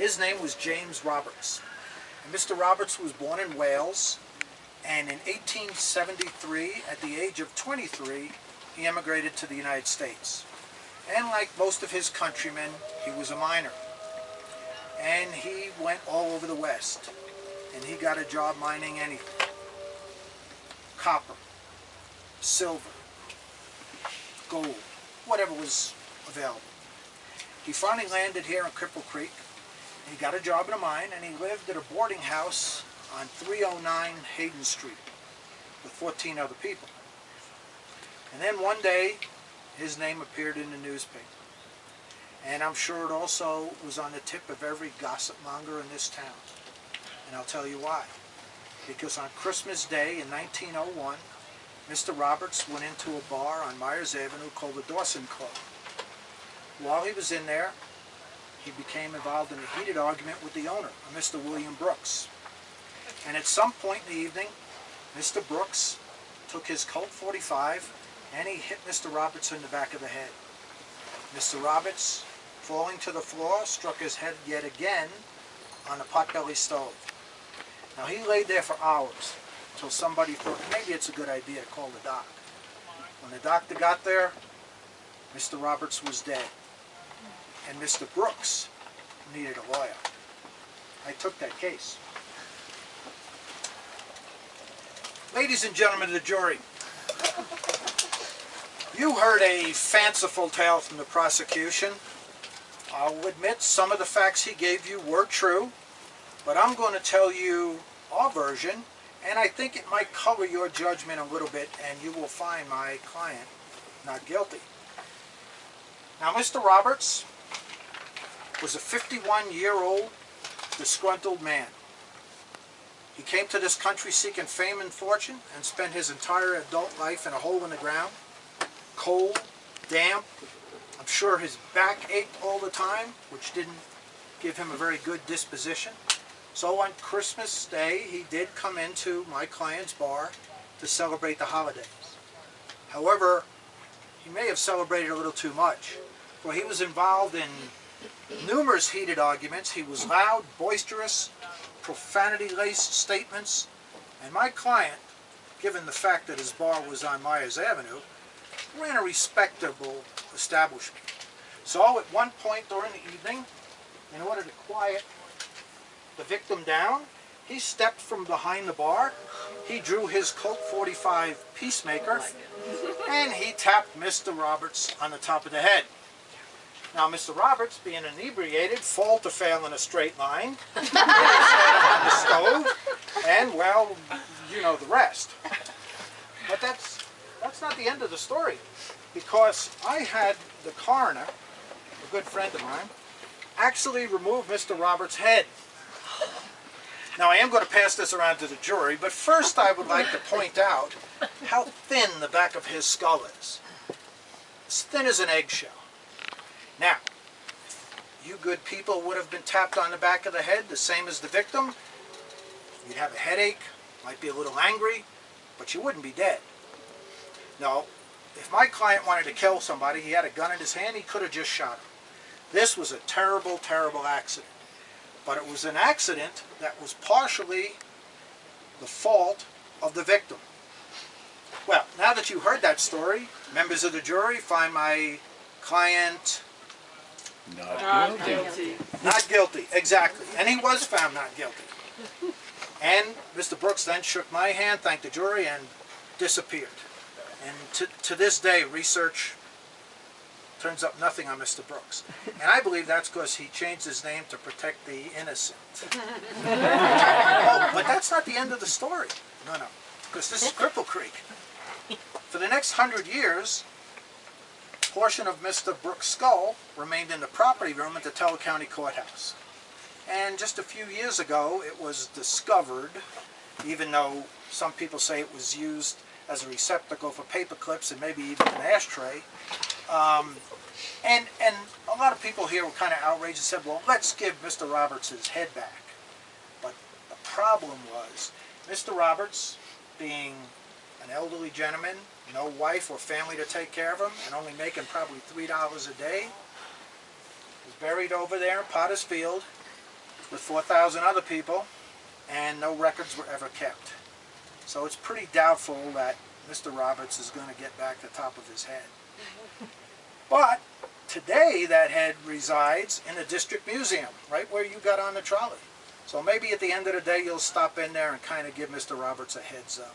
His name was James Roberts. And Mr. Roberts was born in Wales, and in 1873, at the age of 23, he emigrated to the United States. And like most of his countrymen, he was a miner. And he went all over the West, and he got a job mining anything. Copper, silver, gold, whatever was available. He finally landed here in Cripple Creek. He got a job in a mine, and he lived at a boarding house on 309 Hayden Street with 14 other people. And then one day, his name appeared in the newspaper. And I'm sure it also was on the tip of every gossip monger in this town. And I'll tell you why. Because on Christmas Day in 1901, Mr. Roberts went into a bar on Myers Avenue called the Dawson Club. While he was in there, he became involved in a heated argument with the owner, a Mr. William Brooks. And at some point in the evening, Mr. Brooks took his Colt .45 and he hit Mr. Roberts in the back of the head. Mr. Roberts, falling to the floor, struck his head yet again on a potbelly stove. Now he laid there for hours until somebody thought maybe it's a good idea to call the doc. When the doctor got there, Mr. Roberts was dead. And Mr. Brooks needed a lawyer. I took that case. Ladies and gentlemen of the jury, you heard a fanciful tale from the prosecution. I'll admit some of the facts he gave you were true, but I'm going to tell you our version, and I think it might color your judgment a little bit, and you will find my client not guilty. Now, Mr. Roberts was a 51-year-old disgruntled man. He came to this country seeking fame and fortune and spent his entire adult life in a hole in the ground, cold, damp. I'm sure his back ached all the time, which didn't give him a very good disposition. So on Christmas Day, he did come into my client's bar to celebrate the holidays. However, he may have celebrated a little too much, for he was involved in numerous heated arguments. He was loud, boisterous, profanity-laced statements, and my client, given the fact that his bar was on Myers Avenue, ran a respectable establishment. So at one point during the evening, in order to quiet the victim down, he stepped from behind the bar, he drew his Colt .45 Peacemaker, and he tapped Mr. Roberts on the top of the head. Now, Mr. Roberts, being inebriated, fall to fail in a straight line, hit his head on the stove, and, well, you know the rest. But that's not the end of the story, because I had the coroner, a good friend of mine, actually remove Mr. Roberts' head. Now, I am going to pass this around to the jury, but first I would like to point out how thin the back of his skull is. As thin as an eggshell. Now, you good people would have been tapped on the back of the head, the same as the victim. You'd have a headache, might be a little angry, but you wouldn't be dead. No, if my client wanted to kill somebody, he had a gun in his hand, he could have just shot him. This was a terrible, terrible accident. But it was an accident that was partially the fault of the victim. Well, now that you heard that story, members of the jury find my client Not guilty. not guilty, exactly. And he was found not guilty. And Mr. Brooks then shook my hand, thanked the jury, and disappeared. And to this day, research turns up nothing on Mr. Brooks. And I believe that's because he changed his name to protect the innocent. Oh, but that's not the end of the story. No, because this is Cripple Creek. For the next 100 years, a portion of Mr. Brooks' skull remained in the property room at the Teller County Courthouse. And just a few years ago, it was discovered, even though some people say it was used as a receptacle for paper clips and maybe even an ashtray. And a lot of people here were kind of outraged and said, well, let's give Mr. Roberts his head back. But the problem was, Mr. Roberts, being an elderly gentleman, no wife or family to take care of him, and only making probably $3 a day, was buried over there in Potter's Field with 4,000 other people, and no records were ever kept. So it's pretty doubtful that Mr. Roberts is going to get back the top of his head. But today that head resides in the District Museum, right where you got on the trolley. So maybe at the end of the day you'll stop in there and kind of give Mr. Roberts a heads up.